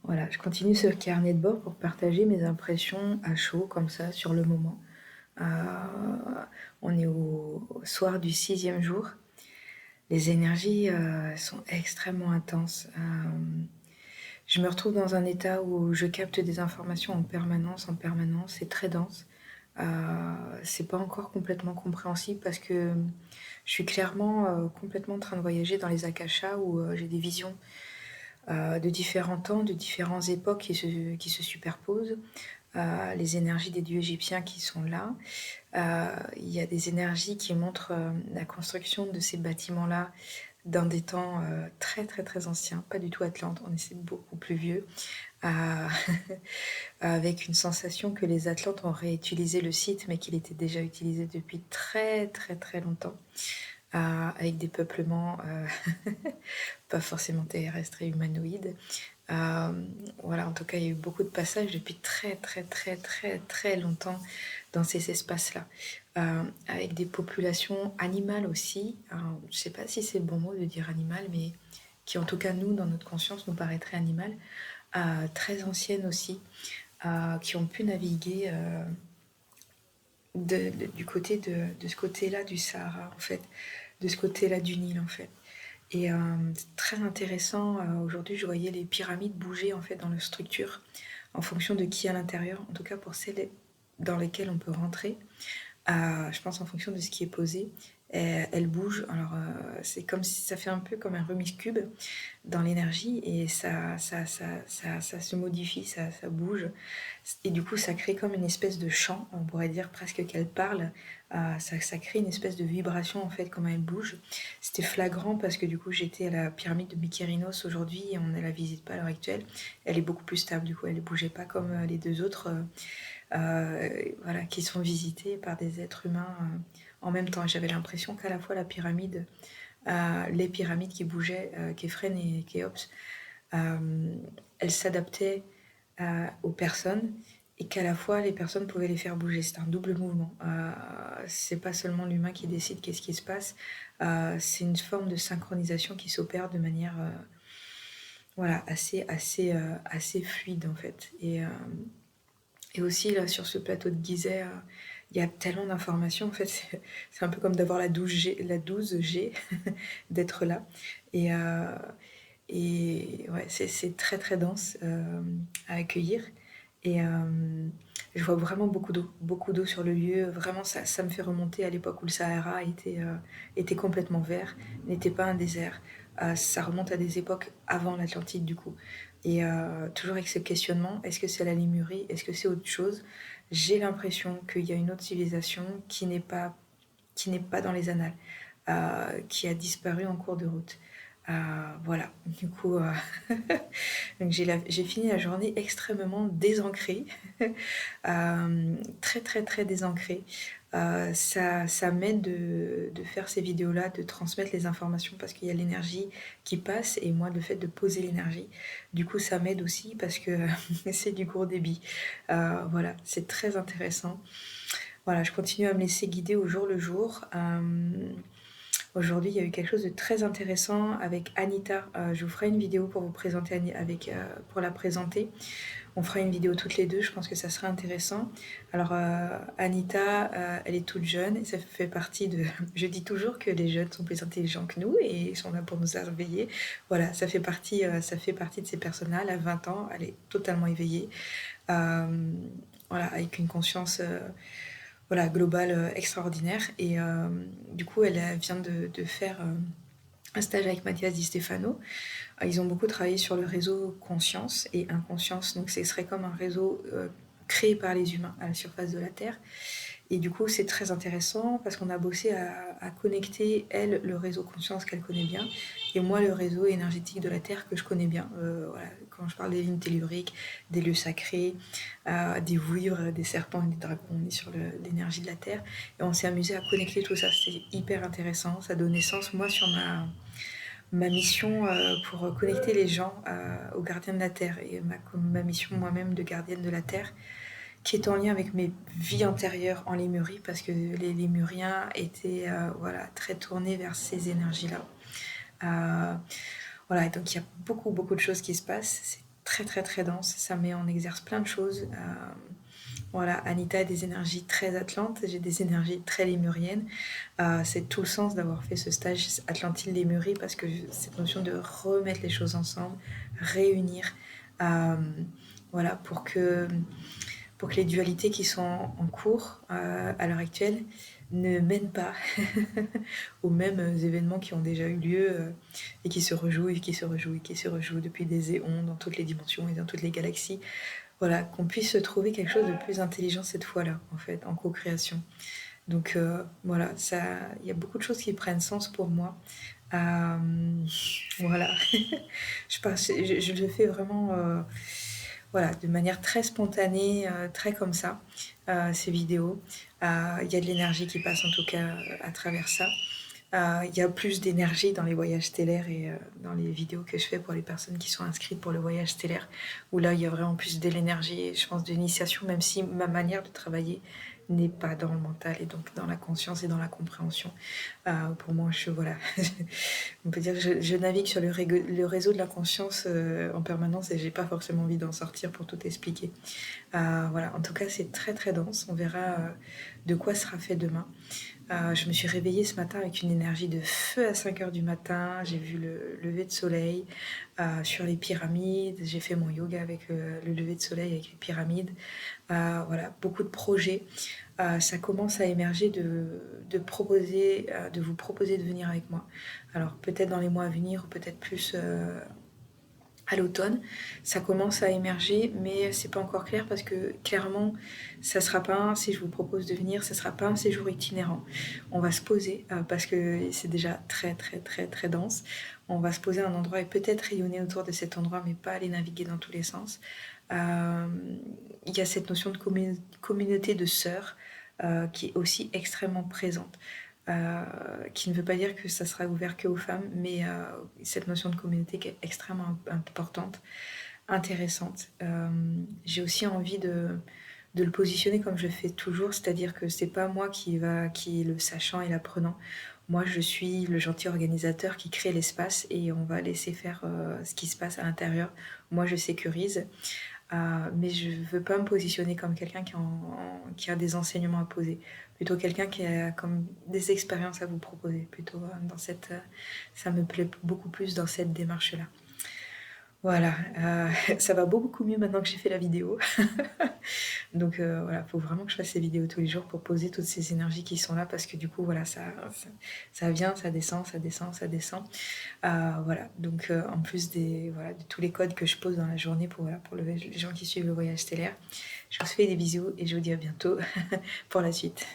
Voilà, je continue ce carnet de bord pour partager mes impressions à chaud, comme ça, sur le moment. Heu, on est au soir du 6e jour. Les énergies, sont extrêmement intenses. Je me retrouve dans un état où je capte des informations en permanence, c'est très dense. Heu, c'est pas encore complètement compréhensible parce que, je suis clairement, complètement en train de voyager dans les akashas où, j'ai des visions, de différents temps, de différentes époques qui se superposent. Les énergies des dieux égyptiens qui sont là. Il y a des énergies qui montrent, la construction de ces bâtiments-là dans des temps, très, très, très anciens, pas du tout Atlantes, on est beaucoup plus vieux. Heu, avec une sensation que les Atlantes ont réutilisé le site, mais qu'il était déjà utilisé depuis très, très, très longtemps, avec des peuplements, pas forcément terrestres et humanoïdes. Voilà, en tout cas, il y a eu beaucoup de passages depuis très, très, très, très, très longtemps dans ces espaces-là. Avec des populations animales aussi. Alors, je ne sais pas si c'est le bon mot de dire animal, mais qui en tout cas, nous, dans notre conscience, nous paraîtraient animales. Très anciennes aussi, qui ont pu naviguer du côté de ce côté-là du Sahara, en fait, de ce côté-là du Nil, en fait. Et c'est très intéressant. Aujourd'hui, je voyais les pyramides bouger en fait dans leur structure en fonction de qui est à l'intérieur, en tout cas pour celles dans lesquelles on peut rentrer. Je pense en fonction de ce qui est posé, elle bouge. Alors, c'est comme si ça fait un peu comme un Rubik's cube dans l'énergie et ça se modifie, ça bouge et du coup, ça crée comme une espèce de chant, on pourrait dire presque qu'elle parle. Ça crée une espèce de vibration, en fait, comment elle bouge. C'était flagrant parce que du coup, j'étais à la pyramide de Mykérinos aujourd'hui et on ne la visite pas à l'heure actuelle. Elle est beaucoup plus stable, du coup, elle ne bougeait pas comme les deux autres voilà, qui sont visités par des êtres humains en même temps. J'avais l'impression qu'à la fois la pyramide, les pyramides qui bougeaient, Képhren et Khéops, elles s'adaptaient aux personnes et qu'à la fois les personnes pouvaient les faire bouger. C'est un double mouvement. C'est pas seulement l'humain qui décide qu'est-ce qui se passe, c'est une forme de synchronisation qui s'opère de manière voilà, assez fluide en fait. Et aussi, là, sur ce plateau de Gizeh, il y a tellement d'informations. En fait, c'est un peu comme d'avoir la 12G, d'être là. Et, et ouais, c'est très, très dense à accueillir. Et je vois vraiment beaucoup d'eau sur le lieu. Vraiment, ça me fait remonter à l'époque où le Sahara était complètement vert, n'était pas un désert. Ça remonte à des époques avant l'Atlantide, du coup. Et toujours avec ce questionnement, est-ce que c'est la Lémurie? Est-ce que c'est autre chose? J'ai l'impression qu'il y a une autre civilisation qui n'est pas dans les annales, qui a disparu en cours de route. Voilà, du coup, donc j'ai fini la journée extrêmement désancrée, très très très désancrée. Ça m'aide de faire ces vidéos-là, de transmettre les informations parce qu'il y a l'énergie qui passe et moi le fait de poser l'énergie. Du coup, ça m'aide aussi parce que c'est du gros débit. Voilà, c'est très intéressant. Voilà, je continue à me laisser guider au jour le jour. Aujourd'hui, il y a eu quelque chose de très intéressant avec Anita. Je vous ferai une vidéo pour vous présenter pour la présenter. On fera une vidéo toutes les deux, je pense que ça sera intéressant. Alors, Anita, elle est toute jeune et ça fait partie de... Je dis toujours que les jeunes sont plus intelligents que nous et ils sont là pour nous surveiller. Voilà, ça fait partie de ces personnes-là. Elle a 20 ans, elle est totalement éveillée. Voilà, avec une conscience voilà, globale extraordinaire. Et du coup, elle vient de faire un stage avec Mathias Di Stefano. Ils ont beaucoup travaillé sur le réseau conscience et inconscience. Donc, ce serait comme un réseau créé par les humains à la surface de la Terre. Et du coup, c'est très intéressant parce qu'on a bossé à connecter, elle, le réseau conscience qu'elle connaît bien, et moi, le réseau énergétique de la Terre que je connais bien. Voilà, quand je parle des lignes telluriques, des lieux sacrés, des vouivres, des serpents et des dragons, on est sur l'énergie de la Terre. Et on s'est amusé à connecter tout ça. C'était hyper intéressant. Ça donne sens, moi, sur ma mission pour connecter les gens aux gardiens de la Terre et ma mission moi-même de gardienne de la Terre qui est en lien avec mes vies antérieures en Lémurie parce que les Lémuriens étaient voilà, très tournés vers ces énergies-là. Voilà, et donc il y a beaucoup de choses qui se passent. C'est très, très, très dense. Ça met en exerce plein de choses. Voilà, Anita a des énergies très atlantes, j'ai des énergies très lémuriennes. C'est tout le sens d'avoir fait ce stage Atlantide-Lémurie parce que cette notion de remettre les choses ensemble, réunir, euh, voilà, pour que les dualités qui sont en cours à l'heure actuelle ne mènent pas aux mêmes événements qui ont déjà eu lieu et qui se rejouent et qui se rejouent et qui se rejouent depuis des éons dans toutes les dimensions et dans toutes les galaxies. Voilà, qu'on puisse trouver quelque chose de plus intelligent cette fois-là, en fait, en co-création. Donc voilà, ça, il y a beaucoup de choses qui prennent sens pour moi. Euh, voilà, je le fais vraiment voilà, de manière très spontanée, très comme ça, ces vidéos. Il y a de l'énergie qui passe en tout cas à travers ça. Il y a plus d'énergie dans les voyages stellaires et dans les vidéos que je fais pour les personnes qui sont inscrites pour le voyage stellaire, où là il y a vraiment plus de l'énergie et je pense de l'initiation, même si ma manière de travailler n'est pas dans le mental et donc dans la conscience et dans la compréhension. Pour moi, voilà, on peut dire que je navigue sur le réseau de la conscience en permanence et j'ai pas forcément envie d'en sortir pour tout expliquer. Voilà, en tout cas, c'est très très dense. On verra de quoi sera fait demain. Je me suis réveillée ce matin avec une énergie de feu à 5 heures du matin. J'ai vu le lever de soleil sur les pyramides. J'ai fait mon yoga avec le lever de soleil avec les pyramides. Voilà, beaucoup de projets. Ça commence à émerger de proposer, de vous proposer de venir avec moi. Alors peut-être dans les mois à venir ou peut-être plus à l'automne, ça commence à émerger, mais c'est pas encore clair parce que clairement, ça sera pas si je vous propose de venir, ça sera pas un séjour itinérant. On va se poser parce que c'est déjà très très très très dense. On va se poser à un endroit et peut-être rayonner autour de cet endroit, mais pas aller naviguer dans tous les sens. Il y a cette notion de communauté de sœurs qui est aussi extrêmement présente. Qui ne veut pas dire que ça sera ouvert que aux femmes, mais cette notion de communauté qui est extrêmement importante, intéressante. J'ai aussi envie de le positionner comme je le fais toujours, c'est-à-dire que c'est pas moi qui est le sachant et l'apprenant. Moi, je suis le gentil organisateur qui crée l'espace et on va laisser faire ce qui se passe à l'intérieur. Moi, je sécurise. Mais je ne veux pas me positionner comme quelqu'un qui a des enseignements à poser. Plutôt quelqu'un qui a comme des expériences à vous proposer. Plutôt ça me plaît beaucoup plus dans cette démarche-là. Voilà, ça va beaucoup mieux maintenant que j'ai fait la vidéo. Donc voilà, il faut vraiment que je fasse ces vidéos tous les jours pour poser toutes ces énergies qui sont là parce que du coup, voilà, ça vient, ça descend, ça descend, ça descend. Voilà, donc en plus voilà, de tous les codes que je pose dans la journée pour les gens qui suivent le voyage stellaire, je vous fais des bisous et je vous dis à bientôt pour la suite.